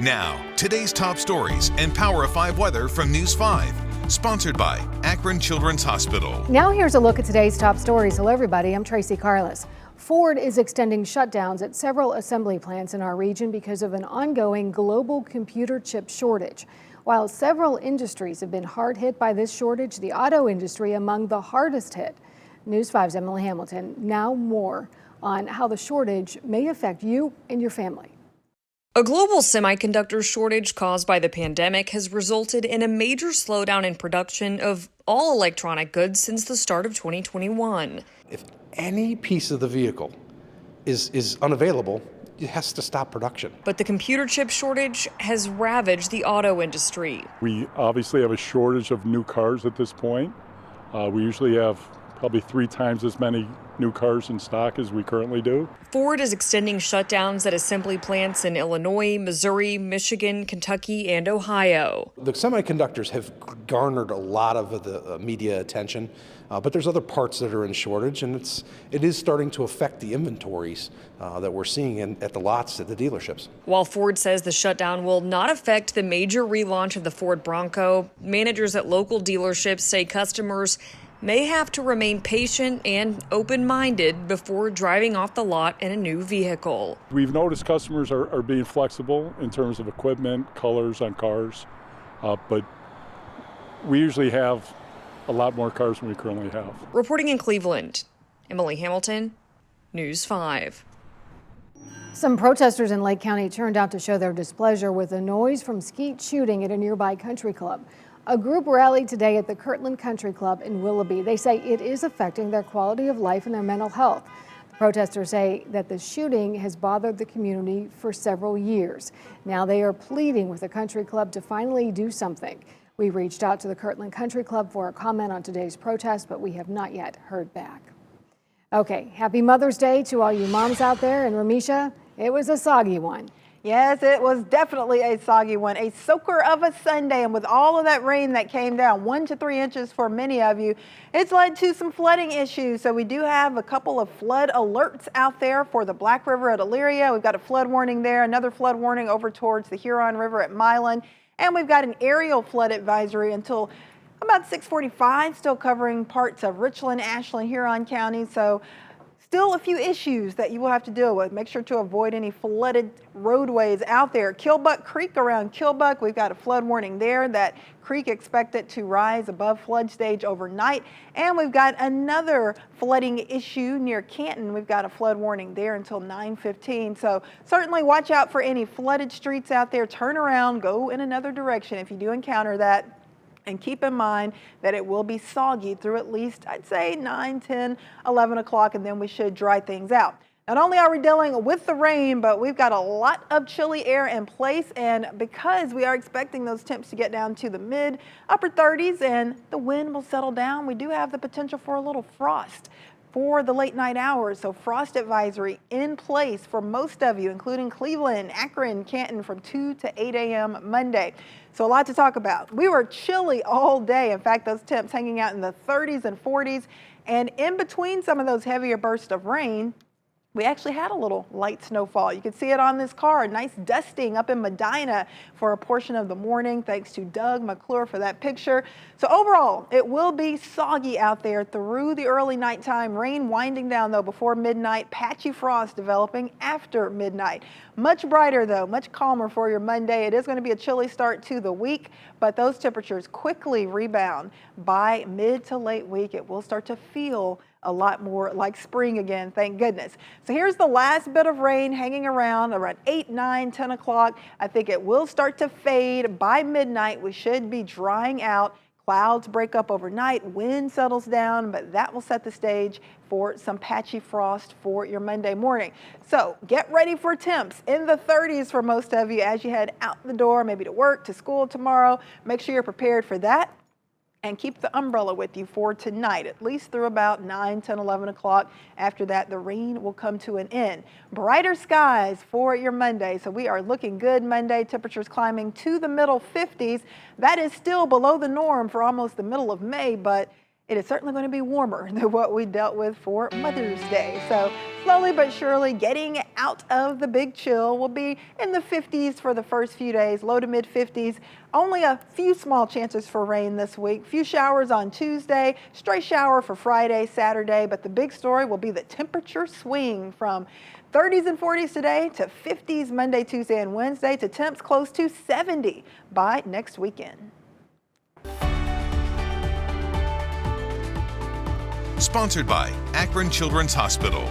Now, today's top stories and Power of 5 weather from News 5. Sponsored by Akron Children's Hospital. Now here's a look at today's top stories. Hello everybody, I'm Tracy Carlos. Ford is extending shutdowns at several assembly plants in our region because of an ongoing global computer chip shortage. While several industries have been hard hit by this shortage, the auto industry among the hardest hit. News 5's Emily Hamilton. Now more on how the shortage may affect you and your family. A global semiconductor shortage caused by the pandemic has resulted in a major slowdown in production of all electronic goods since the start of 2021. If any piece of the vehicle is unavailable, it has to stop production. But the computer chip shortage has ravaged the auto industry. We obviously have a shortage of new cars at this point. We usually have probably 3 times as many new cars in stock as we currently do. Ford is extending shutdowns at assembly plants in Illinois, Missouri, Michigan, Kentucky, and Ohio. The semiconductors have garnered a lot of the media attention, but there's other parts that are in shortage, and it is starting to affect the inventories that we're seeing at the lots at the dealerships. While Ford says the shutdown will not affect the major relaunch of the Ford Bronco, managers at local dealerships say customers may have to remain patient and open-minded before driving off the lot in a new vehicle. We've noticed customers are being flexible in terms of equipment, colors on cars, but we usually have a lot more cars than we currently have. Reporting in Cleveland, Emily Hamilton, News 5. Some protesters in Lake County turned out to show their displeasure with the noise from skeet shooting at a nearby country club. A group rallied today at the Kirtland Country Club in Willoughby. They say it is affecting their quality of life and their mental health. The protesters say that the shooting has bothered the community for several years. Now they are pleading with the country club to finally do something. We reached out to the Kirtland Country Club for a comment on today's protest, but we have not yet heard back. Okay, happy Mother's Day to all you moms out there. And Ramisha, it was a soggy one. Yes, it was definitely a soggy one, a soaker of a Sunday, and with all of that rain that came down, 1 to 3 inches for many of you, it's led to some flooding issues. So we do have a couple of flood alerts out there for the Black River at Elyria. We've got a flood warning there, another flood warning over towards the Huron River at Milan, and we've got an aerial flood advisory until about 6:45, still covering parts of Richland, Ashland, Huron County. So still a few issues that you will have to deal with. Make sure to avoid any flooded roadways out there. Killbuck Creek around Killbuck, we've got a flood warning there. That creek expected to rise above flood stage overnight. And we've got another flooding issue near Canton. We've got a flood warning there until 9:15. So certainly watch out for any flooded streets out there. Turn around, go in another direction if you do encounter that. And keep in mind that it will be soggy through at least, I'd say, 9, 10, 11 o'clock, and then we should dry things out. Not only are we dealing with the rain, but we've got a lot of chilly air in place, and because we are expecting those temps to get down to the mid-upper 30s and the wind will settle down, we do have the potential for a little frost for the late night hours. So frost advisory in place for most of you, including Cleveland, Akron, Canton from 2 to 8 a.m. Monday. So a lot to talk about. We were chilly all day. In fact, those temps hanging out in the 30s and 40s. And in between some of those heavier bursts of rain, we actually had a little light snowfall. You can see it on this car. Nice dusting up in Medina for a portion of the morning. Thanks to Doug McClure for that picture. So overall, it will be soggy out there through the early nighttime. Rain winding down, though, before midnight. Patchy frost developing after midnight. Much brighter, though, much calmer for your Monday. It is going to be a chilly start to the week, but those temperatures quickly rebound. By mid to late week, it will start to feel a lot more like spring again, thank goodness. So here's the last bit of rain hanging around 8, 9, 10 o'clock. I think it will start to fade. By midnight, we should be drying out. Clouds break up overnight, wind settles down, but that will set the stage for some patchy frost for your Monday morning. So get ready for temps in the 30s for most of you as you head out the door, maybe to work, to school tomorrow. Make sure you're prepared for that. And keep the umbrella with you for tonight, at least through about 9, 10, 11 o'clock. After that, the rain will come to an end. Brighter skies for your Monday. So we are looking good Monday. Temperatures climbing to the middle 50s. That is still below the norm for almost the middle of May, but it is certainly going to be warmer than what we dealt with for Mother's Day. So slowly but surely getting out of the big chill. We'll be in the 50s for the first few days, low to mid 50s. Only a few small chances for rain this week. Few showers on Tuesday, stray shower for Friday, Saturday, but the big story will be the temperature swing from 30s and 40s today to 50s Monday, Tuesday, and Wednesday to temps close to 70 by next weekend. Sponsored by Akron Children's Hospital.